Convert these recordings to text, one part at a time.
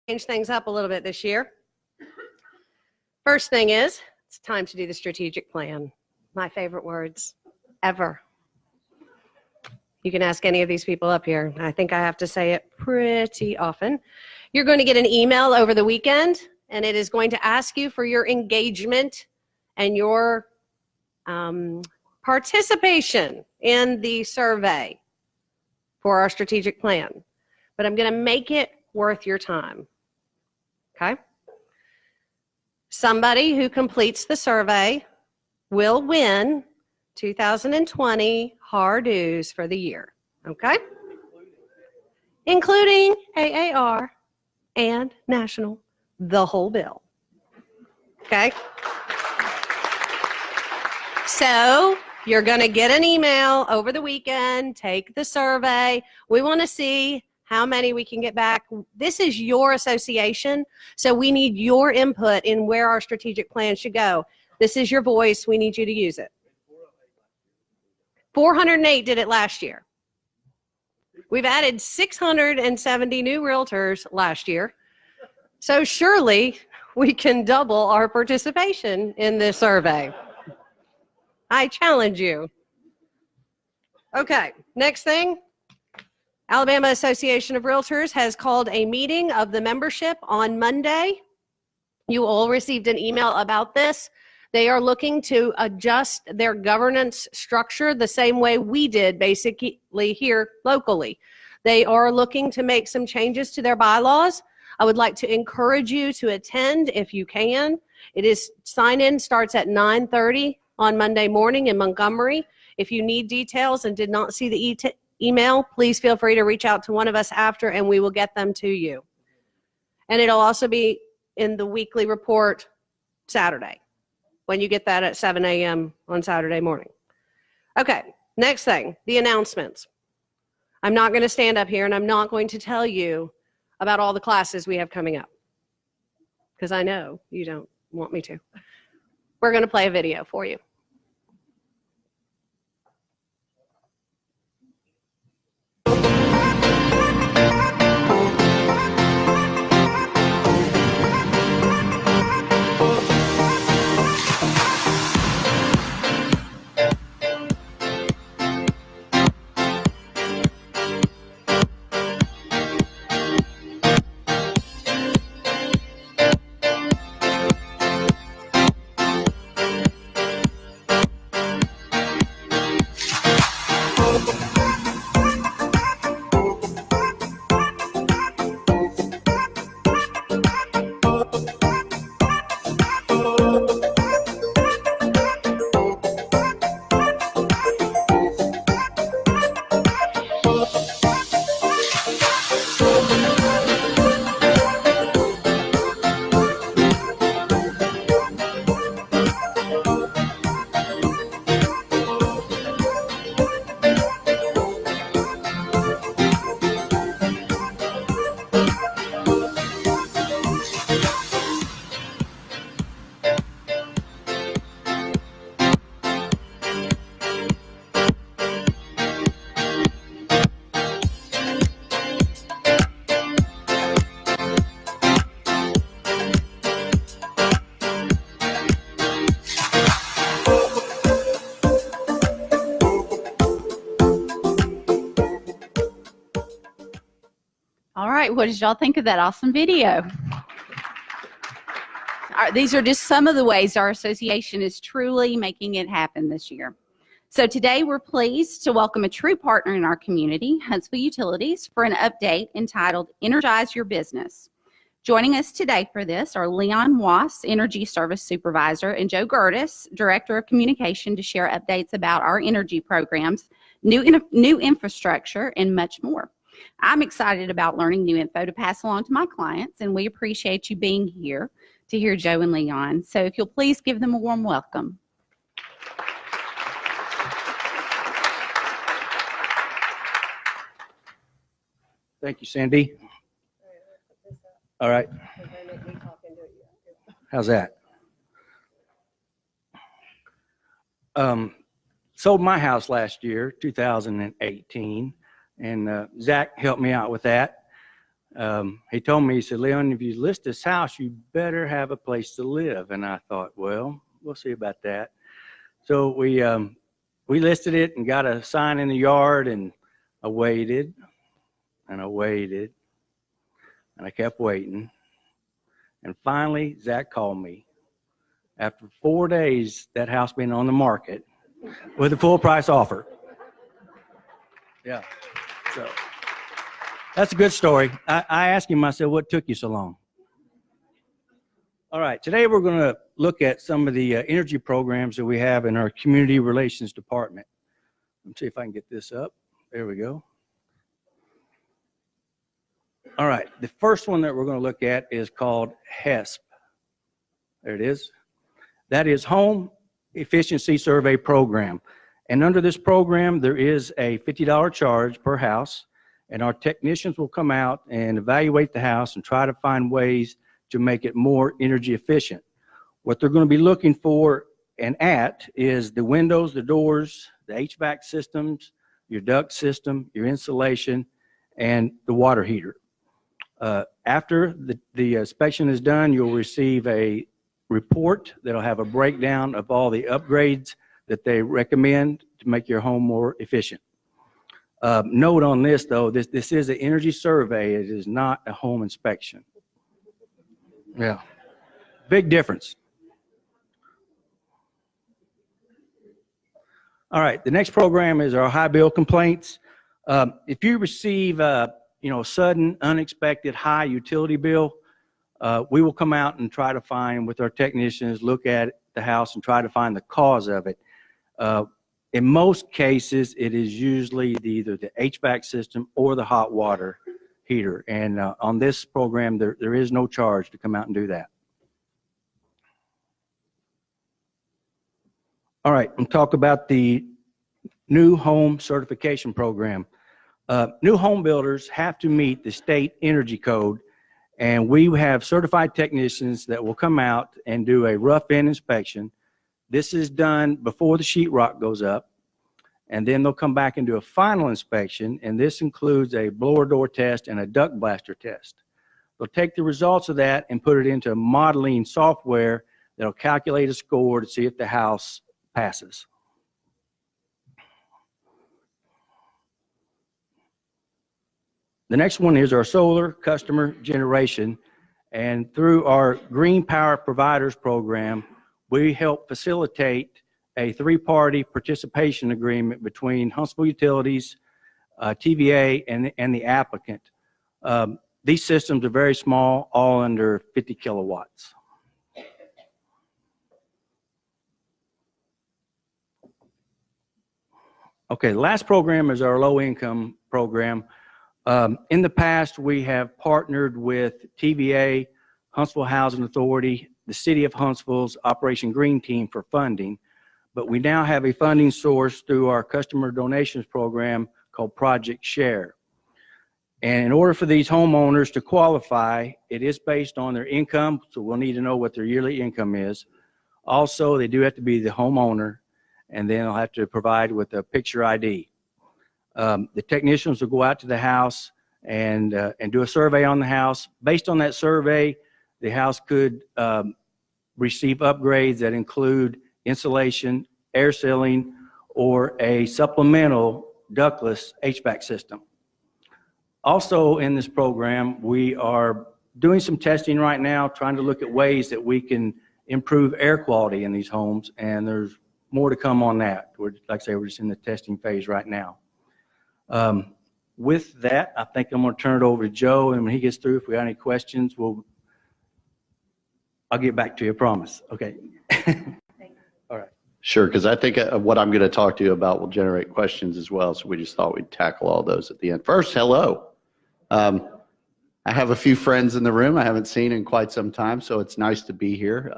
change things up a little bit this year. First thing is, it's time to do the strategic plan. My favorite words ever. You can ask any of these people up here. I think I have to say it pretty often. You're going to get an email over the weekend, and it is going to ask you for your engagement and your participation in the survey for our strategic plan. But I'm going to make it worth your time. Okay? Somebody who completes the survey will win 2020 Gehrdes for the year. Okay? Including AAR and National, the whole bill. Okay? So you're going to get an email over the weekend, take the survey. We want to see how many we can get back. This is your association, so we need your input in where our strategic plan should go. This is your voice. We need you to use it. 408 did it last year. We've added 670 new realtors last year. So surely we can double our participation in this survey. I challenge you. Okay, next thing. Alabama Association of Realtors has called a meeting of the membership on Monday. You all received an email about this. They are looking to adjust their governance structure the same way we did basically here locally. They are looking to make some changes to their bylaws. I would like to encourage you to attend if you can. Sign-in starts at 9:30 on Monday morning in Montgomery. If you need details and did not see the email, please feel free to reach out to one of us after and we will get them to you. And it'll also be in the weekly report Saturday when you get that at 7 a.m. on Saturday morning. Okay, next thing, the announcements. I'm not going to stand up here and I'm not going to tell you about all the classes we have coming up because I know you don't want me to. We're going to play a video for you. All right, what did y'all think of that awesome video? These are just some of the ways our association is truly making it happen this year. So today we're pleased to welcome a true partner in our community, Huntsville Utilities, for an update entitled Energize Your Business. Joining us today for this are Leon Wass, Energy Service Supervisor, and Joe Gehrdes, Director of Communication, to share updates about our energy programs, new infrastructure, and much more. I'm excited about learning new info to pass along to my clients, and we appreciate you being here to hear Joe and Leon. So if you'll please give them a warm welcome. Thank you, Cindy. All right. How's that? Sold my house last year, 2018, and Zach helped me out with that. he told me, he said, Leon, if you list this house, you better have a place to live. And I thought, well, we'll see about that. So we listed it and got a sign in the yard, and I waited and I waited and I kept waiting. And finally, Zach called me. After 4 days, that house being on the market with a full price offer. Yeah. So that's a good story. I asked him, I said, what took you so long? All right. Today, we're going to look at some of the energy programs that we have in our community relations department. Let's see if I can get this up. There we go. All right. The first one that we're going to look at is called HESP. There it is. That is Home Efficiency Survey Program. And under this program, there is a $50 charge per house, and our technicians will come out and evaluate the house and try to find ways to make it more energy efficient. What they're going to be looking for and at is the windows, the doors, the HVAC systems, your duct system, your insulation, and the water heater. After the inspection is done, you'll receive a report that'll have a breakdown of all the upgrades that they recommend to make your home more efficient. Note on this, though, this is an energy survey. It is not a home inspection. Yeah, big difference. All right, the next program is our high bill complaints. If you receive sudden, unexpected high utility bill, we will come out and try to find, with our technicians, look at the house and try to find the cause of it. In most cases, it is usually either the HVAC system or the hot water heater. And on this program, there is no charge to come out and do that. All right, I'm talk about the new home certification program. New home builders have to meet the state energy code, and we have certified technicians that will come out and do a rough-in inspection. This is done before the sheetrock goes up, and then they'll come back and do a final inspection, and this includes a blower door test and a duct blaster test. They'll take the results of that and put it into modeling software that'll calculate a score to see if the house passes. The next one is our solar customer generation, and through our Green Power Providers program, we help facilitate a three-party participation agreement between Huntsville Utilities, TVA, and the applicant. These systems are very small, all under 50 kilowatts. Okay, the last program is our low-income program. In the past, we have partnered with TVA, Huntsville Housing Authority, the City of Huntsville's Operation Green Team for funding, but we now have a funding source through our customer donations program called Project Share. And in order for these homeowners to qualify, it is based on their income, so we'll need to know what their yearly income is. Also, they do have to be the homeowner, and then they'll have to provide with a picture ID. The technicians will go out to the house and do a survey on the house. Based on that survey, the house could receive upgrades that include insulation, air sealing, or a supplemental ductless HVAC system. Also in this program, we are doing some testing right now, trying to look at ways that we can improve air quality in these homes, and there's more to come on that. Like I say, we're just in the testing phase right now. With that, I think I'm going to turn it over to Joe, and when he gets through, if we have any questions, I'll get back to you, I promise. Okay. All right. Sure, because I think what I'm going to talk to you about will generate questions as well, so we just thought we'd tackle all those at the end. First, hello. I have a few friends in the room I haven't seen in quite some time, so it's nice to be here.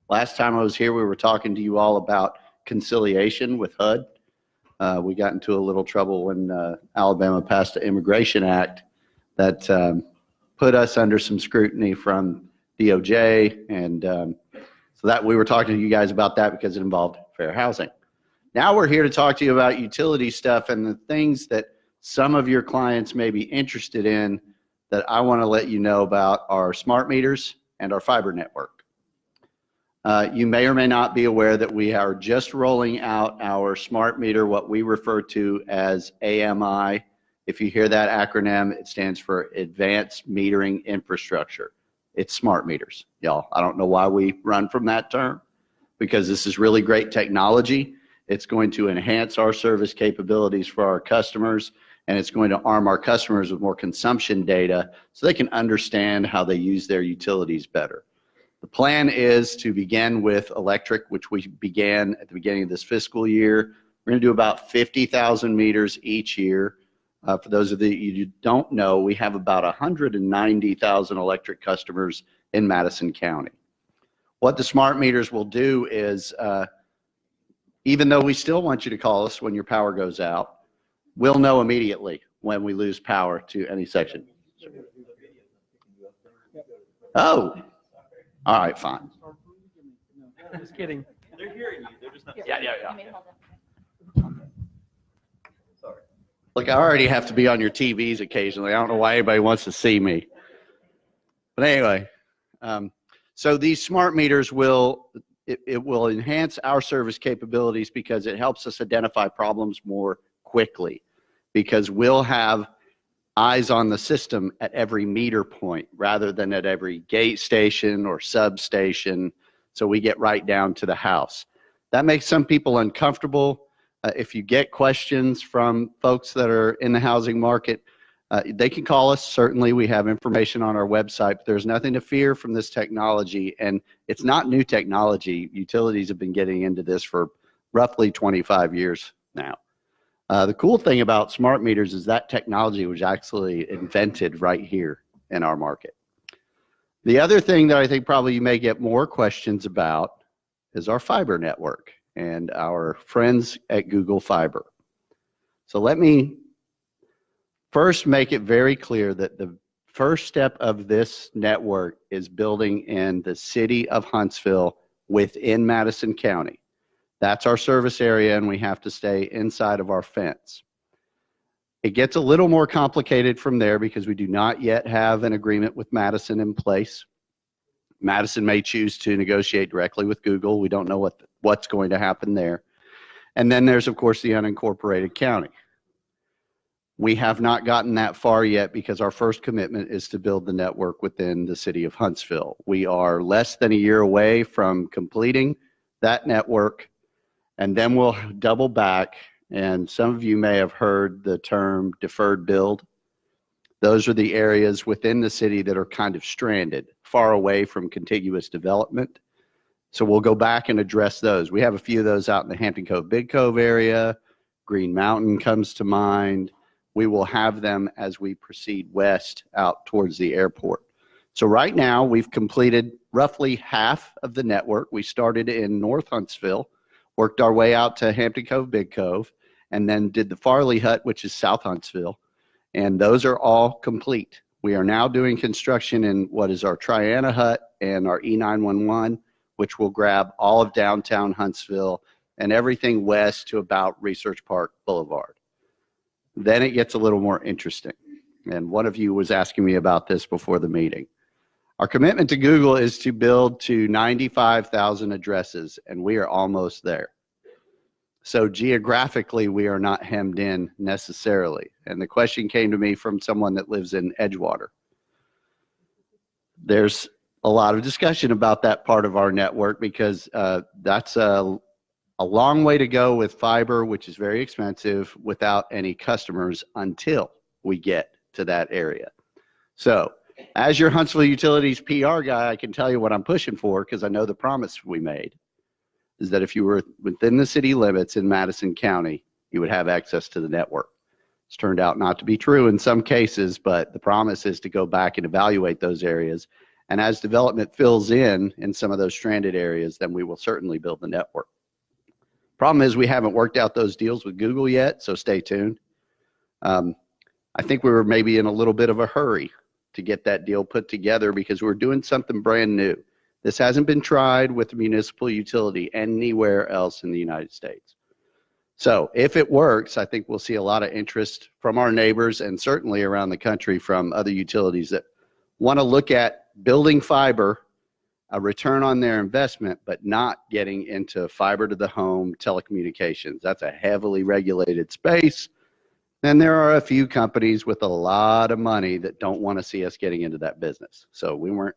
Last time I was here, we were talking to you all about conciliation with HUD. We got into a little trouble when Alabama passed the Immigration Act that put us under some scrutiny from DOJ, and so that we were talking to you guys about that because it involved fair housing. Now we're here to talk to you about utility stuff and the things that some of your clients may be interested in that I want to let you know about are smart meters and our fiber network. You may or may not be aware that we are just rolling out our smart meter, what we refer to as AMI. If you hear that acronym, it stands for Advanced Metering Infrastructure. It's smart meters, y'all. I don't know why we run from that term, because this is really great technology. It's going to enhance our service capabilities for our customers, and it's going to arm our customers with more consumption data so they can understand how they use their utilities better. The plan is to begin with electric, which we began at the beginning of this fiscal year. We're going to do about 50,000 meters each year. For those of you who don't know, we have about 190,000 electric customers in Madison County. What the smart meters will do is, even though we still want you to call us when your power goes out, we'll know immediately when we lose power to any section. Oh, all right, fine. Just kidding. They're hearing you. They're just not. Yeah. Look, I already have to be on your TVs occasionally. I don't know why anybody wants to see me. But anyway, so these smart meters will enhance our service capabilities because it helps us identify problems more quickly, because we'll have eyes on the system at every meter point rather than at every gate station or substation, so we get right down to the house. That makes some people uncomfortable. If you get questions from folks that are in the housing market, they can call us. Certainly, we have information on our website, but there's nothing to fear from this technology, and it's not new technology. Utilities have been getting into this for roughly 25 years now. The cool thing about smart meters is that technology was actually invented right here in our market. The other thing that I think probably you may get more questions about is our fiber network and our friends at Google Fiber. So let me first make it very clear that the first step of this network is building in the city of Huntsville within Madison County. That's our service area, and we have to stay inside of our fence. It gets a little more complicated from there because we do not yet have an agreement with Madison in place. Madison may choose to negotiate directly with Google. We don't know what's going to happen there. And then there's, of course, the unincorporated county. We have not gotten that far yet because our first commitment is to build the network within the city of Huntsville. We are less than a year away from completing that network, and then we'll double back. And some of you may have heard the term deferred build. Those are the areas within the city that are kind of stranded, far away from contiguous development. So we'll go back and address those. We have a few of those out in the Hampton Cove, Big Cove area. Green Mountain comes to mind. We will have them as we proceed west out towards the airport. So right now we've completed roughly half of the network. We started in North Huntsville, worked our way out to Hampton Cove, Big Cove, and then did the Farley Hut, which is South Huntsville. And those are all complete. We are now doing construction in what is our Triana Hut and our E911, which will grab all of downtown Huntsville and everything west to about Research Park Boulevard. Then it gets a little more interesting. And one of you was asking me about this before the meeting. Our commitment to Google is to build to 95,000 addresses, and we are almost there. So geographically, we are not hemmed in necessarily. And the question came to me from someone that lives in Edgewater. There's a lot of discussion about that part of our network because that's a long way to go with fiber, which is very expensive, without any customers until we get to that area. So as your Huntsville Utilities PR guy, I can tell you what I'm pushing for because I know the promise we made is that if you were within the city limits in Madison County, you would have access to the network. It's turned out not to be true in some cases, but the promise is to go back and evaluate those areas. And as development fills in some of those stranded areas, then we will certainly build the network. Problem is we haven't worked out those deals with Google yet, so stay tuned. I think we were maybe in a little bit of a hurry to get that deal put together because we're doing something brand new. This hasn't been tried with a municipal utility anywhere else in the United States. So if it works, I think we'll see a lot of interest from our neighbors and certainly around the country from other utilities that want to look at building fiber, a return on their investment, but not getting into fiber to the home telecommunications. That's a heavily regulated space. And there are a few companies with a lot of money that don't want to see us getting into that business. So we weren't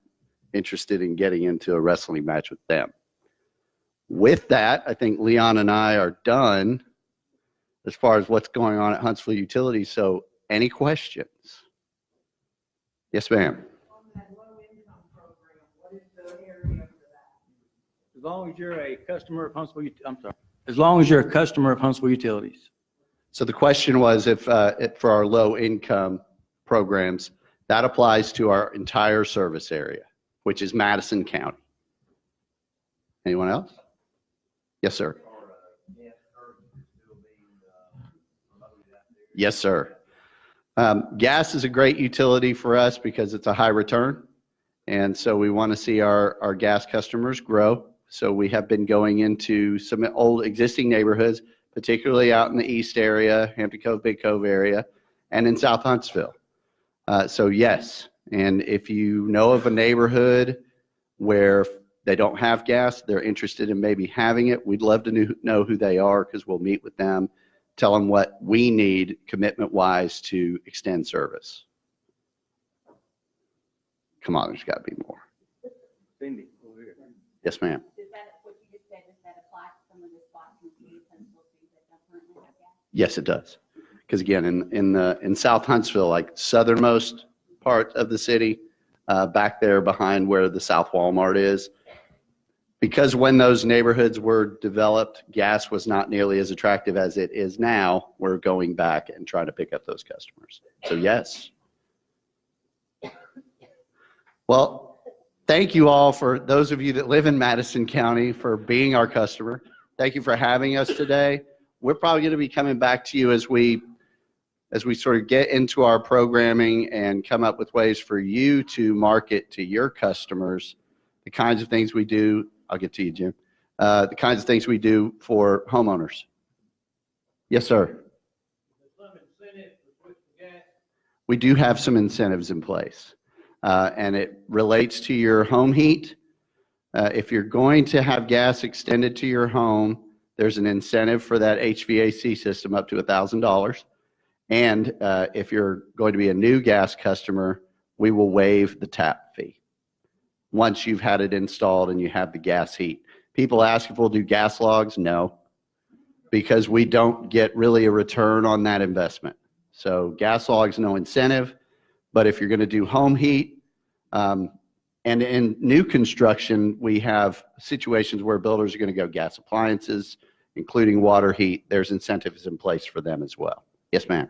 interested in getting into a wrestling match with them. With that, I think Leon and I are done as far as what's going on at Huntsville Utilities. So any questions? Yes, ma'am. As long as you're a customer of Huntsville, I'm sorry. As long as you're a customer of Huntsville Utilities. So the question was if for our low income programs, that applies to our entire service area, which is Madison County. Anyone else? Yes, sir. Yes, sir. Gas is a great utility for us because it's a high return. And so we want to see our gas customers grow. So we have been going into some old existing neighborhoods, particularly out in the east area, Hampton Cove, Big Cove area, and in South Huntsville. So yes, and if you know of a neighborhood where they don't have gas, they're interested in maybe having it, we'd love to know who they are because we'll meet with them, tell them what we need commitment-wise to extend service. Come on, there's got to be more. Cindy, over here. Yes, ma'am. Does that, what you just said, does that apply to some of the spots in Huntsville that don't currently have gas? Yes, it does. Because again, in South Huntsville, like southernmost part of the city, back there behind where the South Walmart is, because when those neighborhoods were developed, gas was not nearly as attractive as it is now. We're going back and trying to pick up those customers. So yes. Well, thank you all, for those of you that live in Madison County, for being our customer. Thank you for having us today. We're probably going to be coming back to you as we sort of get into our programming and come up with ways for you to market to your customers the kinds of things we do. I'll get to you, Jim. The kinds of things we do for homeowners. Yes, sir. We do have some incentives in place, and it relates to your home heat. If you're going to have gas extended to your home, there's an incentive for that HVAC system up to $1,000. And if you're going to be a new gas customer, we will waive the tap fee once you've had it installed and you have the gas heat. People ask if we'll do gas logs. No, because we don't get really a return on that investment. So gas logs, no incentive. But if you're going to do home heat, and in new construction, we have situations where builders are going to go gas appliances, including water heat. There's incentives in place for them as well. Yes, ma'am.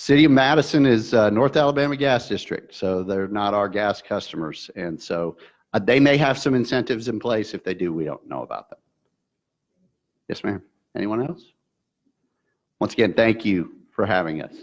City of Madison is North Alabama Gas District, so they're not our gas customers. And so they may have some incentives in place. If they do, we don't know about them. Yes, ma'am. Anyone else? Once again, thank you for having us.